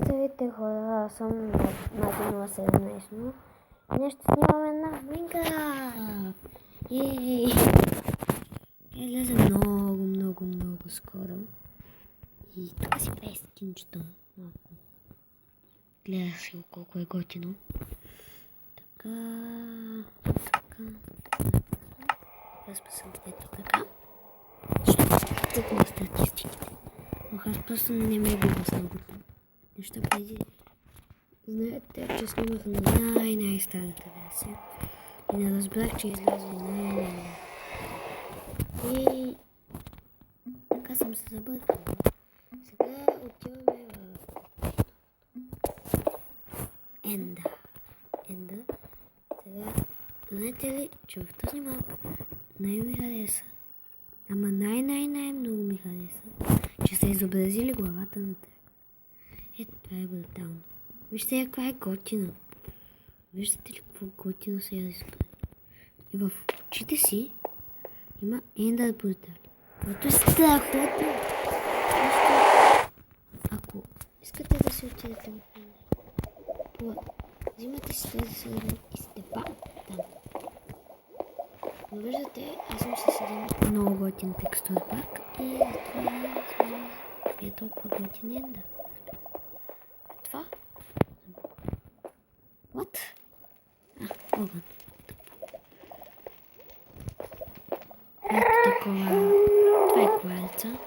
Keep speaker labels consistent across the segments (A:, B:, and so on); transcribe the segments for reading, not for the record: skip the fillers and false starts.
A: Здравейте хора, аз съм Мади 017 и днес ще снимаме на Майнкрафт. Ей! Излезе много скоро. И тук си прави скинчето. Гледа си го колко е готино. Така. Разписам ето така. Тук на статистиките. Аз просто не ме губа с много неща преди. Знаете, че снимах на най-старата версия. И не разбрах, че изляза най-най. И така съм се забъркал. Сега отиваме в Enda. Сега, знаете ли, че в този малко най-ми хареса. Ама най-много ми хареса, че са изобразили главата на тях. Ето, това е брутално. Вижте каква е готина. Виждате ли какво готино се изобрази? И в очите си има Ендър портал. Това е страхотно. Ако искате да се отидете в Ендър, взимате си тези сърни и сте там. Но виждате, аз съм си седим много готин текстур пак и затова е толкова готин Ендър. Това? What? Огън. Ето такова. Това е кларица.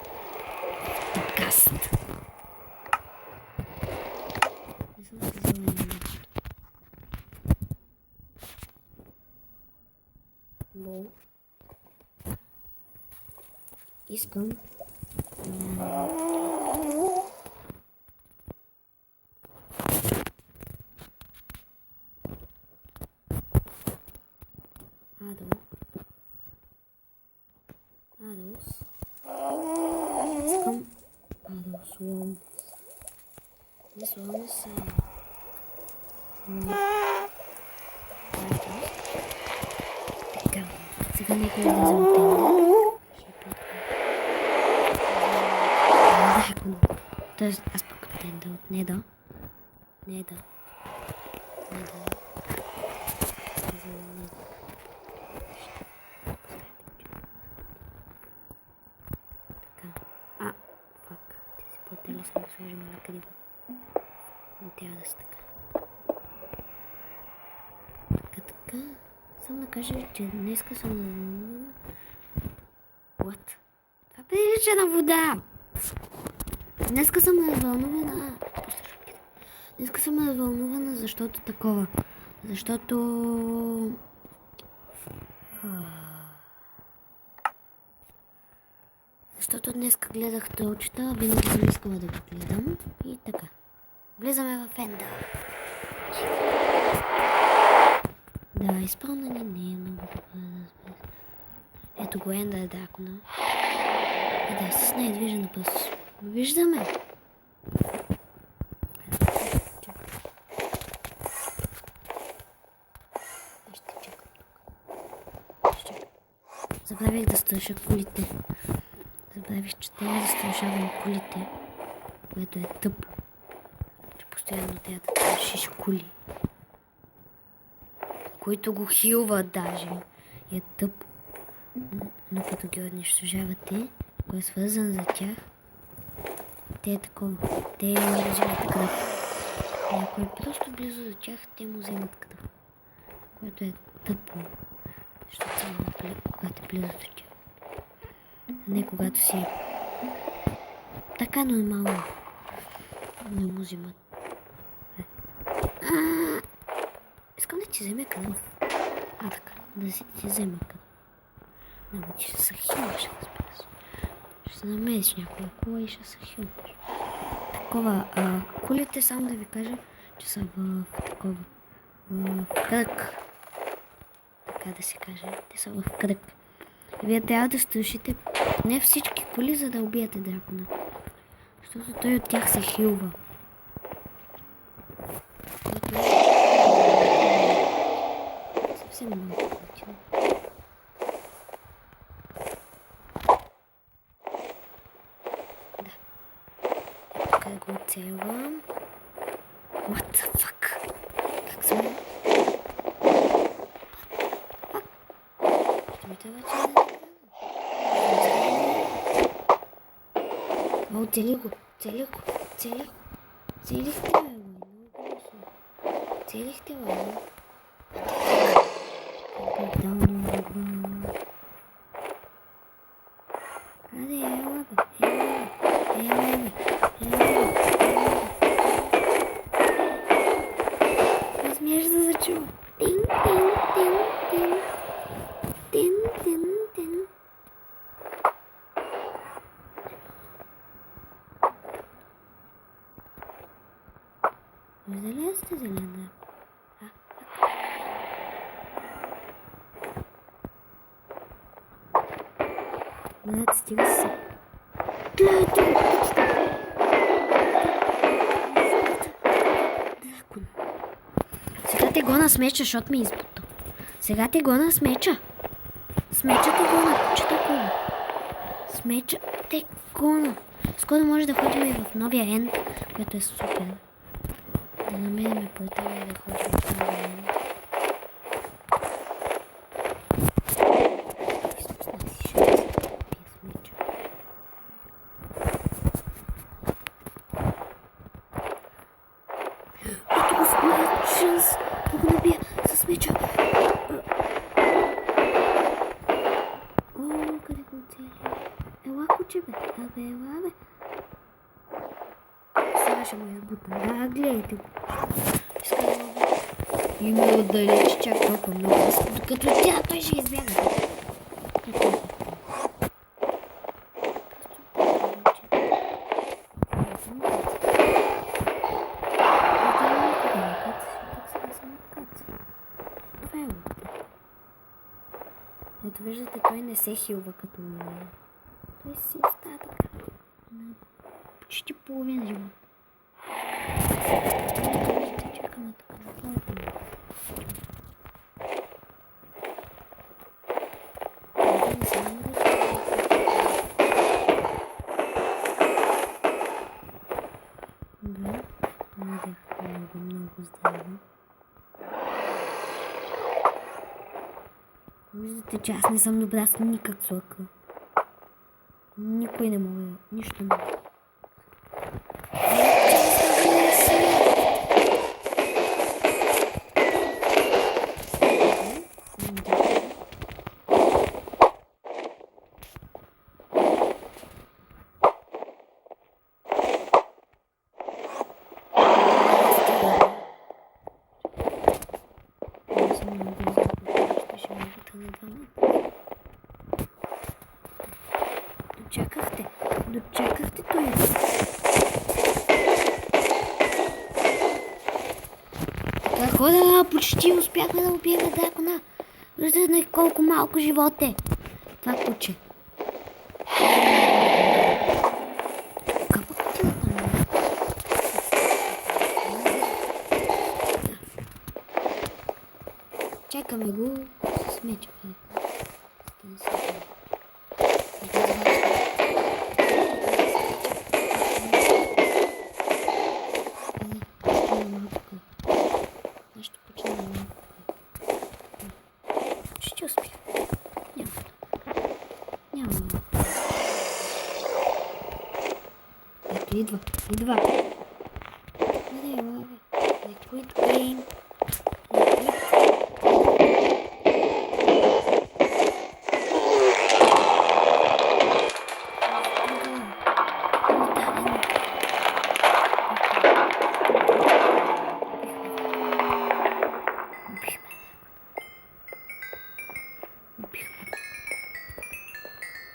A: Подкаст. Не съм се взела нещо. Бол. Искам. Adults. Искам Adults Wellness. This wellness така, сега нека да излезем от Ендър. Тоест аз пък от Ендър, от Неда. Тези платели съм го сложим на криво. Не трябва да са така. Така. Само да кажа, че днеска съм развълнувана. What? Това прилича на вода! Днеска съм развълнувана, защото такова. Защото днеска гледах тролчета, винаги съм искала да го гледам и така. Влизаме в Ендър. Да, изпълнение не е много добре, разбира се. Ето го Ендър дракона. Да, с недвижен пръст. Виждаме. Ще чакам тук. Забравих да страша кулите. Забравих, че трябва да страшавам кулите, което е тъпо. Че постоянно трябва да страшиш кули, които го хилват даже. И е тъпо. Но като ги унищожавате, кой е свързан за тях, те е такова. Те взимат кръв. И ако е просто близо до тях, те му вземат кръв. Което е тъпо. Защото само когато е близо до тях. А не когато си така нормално. Не му взимат. Искам да ти вземе кръв. Така, да си ти взема кръв. Да, ти ще се хилваш, разбира се. Ще се намериш някоя кула и ще се хилваш. Такова, кулите, само да ви кажа, че са в такова, в кръг. Така да се каже, те са в кръг. И вие трябва да струшите не всички кули, за да убиете дракона. Защото той от тях се хилва. Съвсем много готино. Да. Тук го оцелвам. What the fuck? Как сме? Ще ми трябва, че О, цели го. Целихте, бе, много грешно. Целихте, бе. Айде, ела, бе. Не смееш да зачува. Тин. Вижда ли сте зелена? Брат, стига се. Гледайте! Дракон. Сега те го на смеча, защото ми избута. Сега те го на смеча. Смеча те го на кучета. Смеча те го на. Скоро може да ходим и в новия Ен, което е супер. Да намерим портала и да ходим в новия Ен. Шанс да го набия с меча. О, къде го оцели? Ела, куче, бе. Ела, бе. Сега ще му избутна. Да, гледайте го. Има отдалеч чак толкова много. Докато тя, той ще избяга. Ето виждате, той не се хилва като мине. Той си остава така на почти половин живот. Ще чакаме тук. Да, надях много здраво. Виждате, че аз не съм добра с никак сока. Никой не мога. Нищо не мога. Дочакахте той. Така хора, почти успяхме да убием дракона. Виждате колко малко живот е това куче. Какво отива там? Чакаме го с меча. Идва. Liquid game.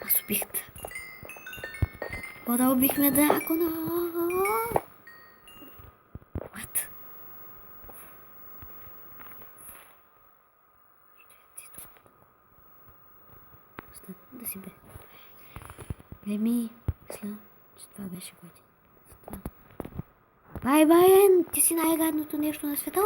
A: Аз убихте. Хора, убихме дракона. What? Да си бе. Еми, мисля, че това беше готино. Бай, Ен! Ти си най-гадното нещо на света.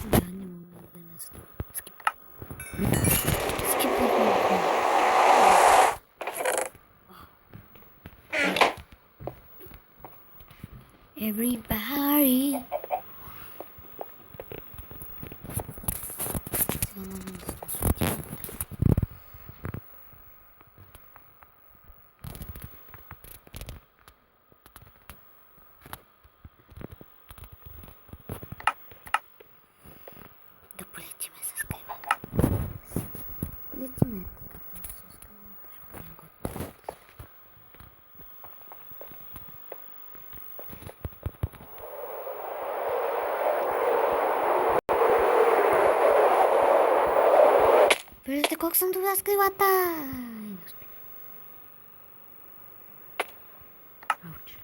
A: Да, не мога да ме скип. Скип. Everybody. Сега можем да се осветим. Да полетиме с каймата. Летиме така просто с каймата. Ще бъдем готови. Виждате колко съм добра с крилата. И не успях. Ауч.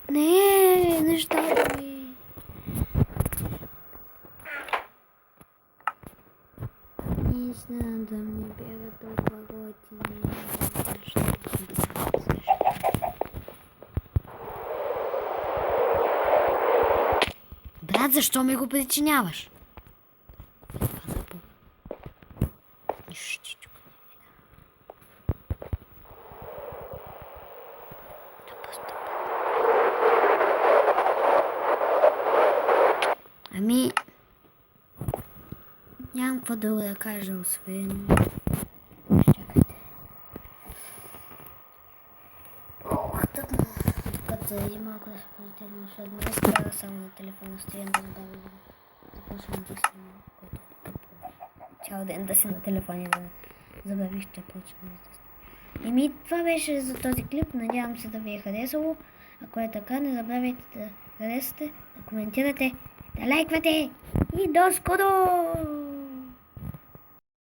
A: Не, нещата ми. Не знам да ми бяга толкова готини. Брат, защо ми го причиняваш? Ами, нямам какво друго да кажа, освен... Чакайте. Докато заради малко да се позитивно, защото днес само на телефона стоям да забавя да започвам да снимам, което е тъпо. Цял ден да си на телефони да забавиш, че почва да снимам. Еми, това беше за този клип. Надявам се да ви е харесало. Ако е така, не забравяйте да харесате, да коментирате, да лайквате и до скоро!